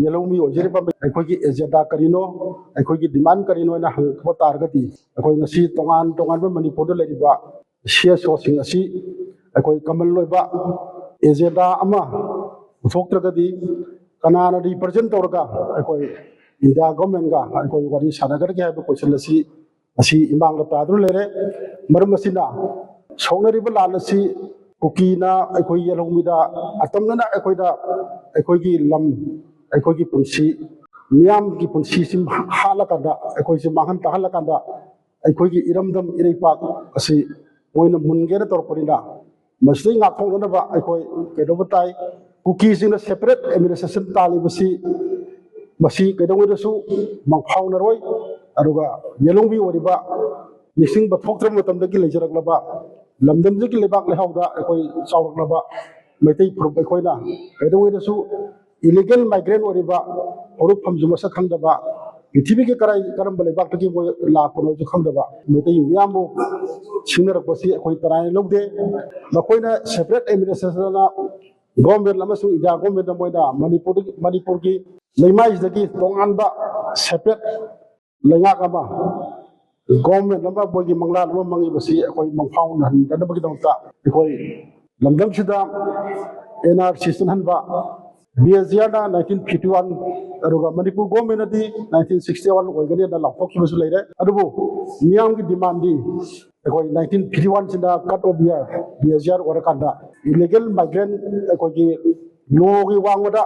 ꯌꯦꯂꯧꯃꯤ ꯑꯣꯏꯖꯔꯤꯕ ꯑꯩꯈꯣꯏꯒꯤ ꯑꯦꯖꯦꯟꯗꯥ ꯀꯔꯤꯅꯣ ꯑꯩꯈꯣꯏꯒꯤ ꯗꯤꯃꯥꯟ ꯀꯔꯤꯅꯣ ꯍꯥꯏꯅ ꯍꯪꯉꯛꯄ ꯇꯥꯔꯒꯗꯤ ꯑꯩꯈꯣꯏ ꯉꯁꯤ ꯇꯣꯉꯥꯟ ꯇꯣꯉꯥꯟꯕ ꯃꯅꯤꯄꯨꯔꯗ ꯂꯩꯔꯤꯕ CSOꯁꯤꯡ ꯑꯁꯤ ꯑꯩꯈꯣꯏ ꯀꯃꯟ ꯑꯣꯏꯕ ꯑꯦꯖꯦꯟꯗꯥ ꯑꯃ ꯄꯨꯊꯣꯛꯇ꯭ꯔꯒꯗꯤ ꯀꯅꯥꯅ ꯔꯤꯄ꯭ꯔꯖꯦꯟ ꯇꯧꯔꯒ ꯑꯩꯈꯣꯏ ꯏꯟꯗꯤꯌꯥ ꯒꯣꯔꯃꯦꯟꯒ ꯑꯩꯈꯣꯏ ꯋꯥꯔꯤ ꯁꯥꯟꯅꯒꯗꯒꯦ ꯍꯥꯏꯕ ꯀꯣꯏꯁꯟ ꯑꯁꯤ ꯏꯃꯥꯡꯗ ꯇꯥꯗꯨꯅ ꯂꯩꯔꯦ ꯃꯔꯝ ꯑꯁꯤꯅ ꯁꯣꯛꯅꯔꯤꯕ ꯂꯥꯟ ꯑꯁꯤ ꯀꯨꯀꯤꯅ ꯑꯩꯈꯣꯏ ꯌꯦꯂꯧꯃꯤꯗ ꯑꯇꯝꯅꯅ ꯑꯩꯈꯣꯏꯒꯤ ꯂꯝ ꯑꯩꯈꯣꯏꯒꯤ ꯄꯨꯟꯁꯤ ꯃꯤꯌꯥꯝꯒꯤ ꯄꯨꯟꯁꯤꯁꯤ ꯍꯥꯠꯂꯀꯥꯟꯗ ꯑꯩꯈꯣꯏꯁꯤ ꯃꯥꯡꯍꯟ ꯇꯥꯍꯜꯂꯀꯥꯟꯗ ꯑꯩꯈꯣꯏꯒꯤ ꯏꯔꯝꯗꯝ ꯏꯔꯩꯄꯥꯛ ꯑꯁꯤ ꯃꯣꯏꯅ ꯃꯨꯟꯒꯦꯅ ꯇꯧꯔꯛꯄꯅꯤꯅ ꯃꯁꯤꯗꯩ ꯉꯥꯛꯊꯣꯛꯅꯅꯕ ꯑꯩꯈꯣꯏ ꯀꯩꯗꯧꯕ ꯇꯥꯏ ꯀꯨꯀꯤꯁꯤꯡꯅ ꯁꯦꯄꯔꯦꯠ ꯑꯦꯗꯃꯤꯅꯤꯁꯇ꯭ꯔꯦꯁꯟ ꯇꯥꯜꯂꯤꯕꯁꯤ ꯃꯁꯤ ꯀꯩꯗꯧꯉꯩꯗꯁꯨ ꯃꯪꯐꯥꯎꯅꯔꯣꯏ ꯑꯗꯨꯒ ꯌꯦꯂꯧꯃꯤ ꯑꯣꯏꯔꯤꯕ ꯅꯤꯡꯁꯤꯡꯕ ꯊꯣꯛꯇ꯭ꯔꯕ ꯃꯇꯝꯗꯒꯤ ꯂꯩꯖꯔꯛꯂꯕ ꯂꯝꯗꯝꯁꯤꯒꯤ ꯂꯩꯕꯥꯛ ꯂꯩꯍꯥꯎꯗ ꯑꯩꯈꯣꯏ ꯆꯥꯎꯔꯛꯂꯕ ꯃꯩꯇꯩ ꯐꯨꯔꯨꯞ ꯑꯩꯈꯣꯏꯅ ꯀꯩꯗꯧꯉꯩꯗꯁꯨ ꯏꯂꯤꯒꯦꯜ ꯃꯥꯏꯒ꯭ꯔꯦꯟ ꯑꯣꯏꯔꯤꯕ ꯍꯧꯔꯛꯐꯝꯁꯨ ꯃꯁꯛ ꯈꯪꯗꯕ ꯄ꯭ꯔꯤꯊꯤꯕꯤꯒꯤ ꯀꯔꯝꯕ ꯂꯩꯕꯥꯛꯇꯒꯤ ꯃꯣꯏ ꯂꯥꯛꯄꯅꯣꯁꯨ ꯈꯪꯗꯕ ꯃꯩꯇꯩ ꯃꯤꯌꯥꯝꯕꯨ ꯁꯤꯡꯅꯔꯛꯄꯁꯤ ꯑꯩꯈꯣꯏ ꯇꯔꯥꯏꯅ ꯂꯧꯗꯦ ꯃꯈꯣꯏꯅ ꯁꯦꯄꯔꯦꯠ ꯑꯦꯗꯃꯤꯅꯤꯁꯇ꯭ꯔꯦꯁꯟꯅ ꯒꯣꯔꯃꯦꯟ ꯑꯃꯁꯨꯡ ꯏꯟꯗꯤꯌꯥ ꯒꯣꯔꯃꯦꯟꯅ ꯃꯣꯏꯅ ꯃꯅꯤꯄꯨꯔꯒꯤ ꯂꯩꯃꯥꯏꯁꯤꯗꯒꯤ ꯇꯣꯉꯥꯟꯕ ꯁꯦꯄꯔꯦꯠ ꯂꯩꯉꯥꯛ ꯑꯃ ꯒꯣꯔꯃꯦꯟ ꯑꯃ ꯃꯣꯏꯒꯤ ꯃꯪꯂꯥꯟ ꯑꯃ ꯃꯪꯉꯤꯕꯁꯤ ꯑꯩꯈꯣꯏ ꯃꯪꯐꯥꯎꯅꯍꯟꯗꯅꯕꯒꯤꯗꯃꯛꯇ ꯑꯩꯈꯣꯏ ꯂꯝꯗꯝꯁꯤꯗ NRC ꯆꯠꯍꯟꯕ BSGRꯅ 1951 ꯑꯗꯨꯒ ꯃꯅꯤꯄꯨꯔ ꯒꯣꯔꯃꯦꯟꯅꯗꯤ 1961 ꯑꯣꯏꯒꯅꯤꯅ ꯂꯥꯎꯊꯣꯛꯈꯤꯕꯁꯨ ꯂꯩꯔꯦ ꯑꯗꯨꯕꯨ ꯃꯤꯌꯥꯝꯒꯤ ꯗꯤꯃꯥꯟꯗꯤ ꯑꯩꯈꯣꯏ 1951 ꯀꯠ ꯑꯣꯐ ꯏꯌꯔ BSGR ꯑꯣꯏꯔꯀꯥꯟꯗ ꯏꯂꯤꯒꯦꯜ ꯃꯥꯏꯒ꯭ꯔꯦꯟ ꯑꯩꯈꯣꯏꯒꯤ ꯂꯣꯒꯤ ꯋꯥꯡꯃꯗ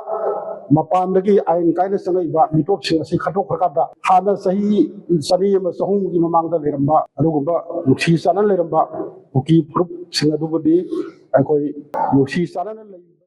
ꯃꯄꯥꯟꯗꯒꯤ ꯑꯥꯏꯟ ꯀꯥꯏꯅ ꯆꯪꯉꯛꯏꯕ ꯃꯤꯇꯣꯞꯁꯤꯡ ꯑꯁꯤ ꯈꯟꯗꯣꯛꯈ꯭ꯔꯀꯥꯟꯗ ꯍꯥꯟꯅ ꯆꯍꯤ 100-200ꯒꯤ ꯃꯃꯥꯡꯗ ꯂꯩꯔꯝꯕ ꯑꯗꯨꯒꯨꯝꯕ ꯅꯨꯡꯁꯤ ꯆꯥꯟꯅꯅ ꯂꯩꯔꯝꯕ ꯀꯨꯀꯤ ꯐꯨꯔꯨꯞꯁꯤꯡ ꯑꯗꯨꯕꯨꯗꯤ ꯑꯩꯈꯣꯏ ꯅꯨꯡꯁꯤ ꯆꯥꯟꯅꯅ ꯂꯩ